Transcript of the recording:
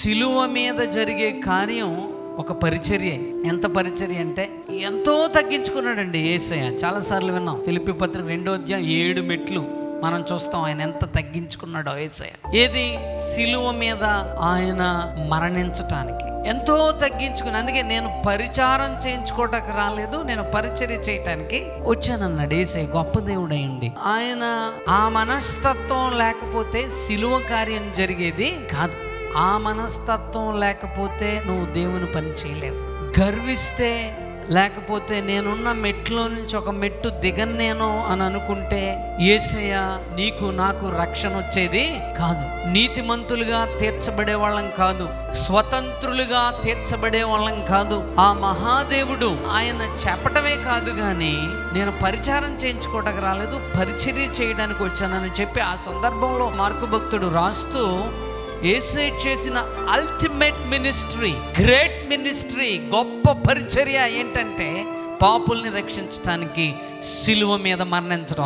సిలువ మీద జరిగే కార్యం ఒక పరిచర్య. ఎంత పరిచర్య అంటే ఎంతో తగ్గించుకున్నాడండి యేసయ్య. చాలాసార్లు విన్నాం. ఫిలిప్పీ పత్రిక 2:7 మెట్లు మనం చూస్తాం ఆయన ఎంత తగ్గించుకున్నాడో యేసయ్య. ఏది? సిలువ మీద ఆయన మరణించటానికి ఎంతో తగ్గించుకుని. అందుకే నేను పరిచారం చేయించుకోవటానికి రాలేదు, నేను పరిచర్య చేయటానికి వచ్చానన్నాడు యేసయ్య. గొప్ప దేవుడయ్యండి ఆయన. ఆ మనస్తత్వం లేకపోతే సిలువ కార్యం జరిగేది కాదు. ఆ మనస్తత్వం లేకపోతే నువ్వు దేవుని పని చేయలేవు. గర్విస్తే, లేకపోతే నేనున్న మెట్లో నుంచి ఒక మెట్టు దిగన్నేను అని అనుకుంటే యేసయ్య నీకు నాకు రక్షణ వచ్చేది కాదు. నీతిమంతులుగా తీర్చబడే వాళ్ళం కాదు, స్వతంత్రులుగా తీర్చబడే వాళ్ళం కాదు. ఆ మహాదేవుడు ఆయన చెప్పటమే కాదు కానీ నేను పరిచారం చేయించుకోవటానికి రాలేదు, పరిచర్య చేయడానికి వచ్చానని చెప్పి ఆ సందర్భంలో మార్కు భక్తుడు రాస్తూ యేసయ్య చేసిన అల్టిమేట్ మినిస్ట్రీ, గ్రేట్ మినిస్ట్రీ, గొప్ప పరిచర్య ఏంటంటే పాపుల్ని రక్షించడానికి సిలువ మీద మరణించడం.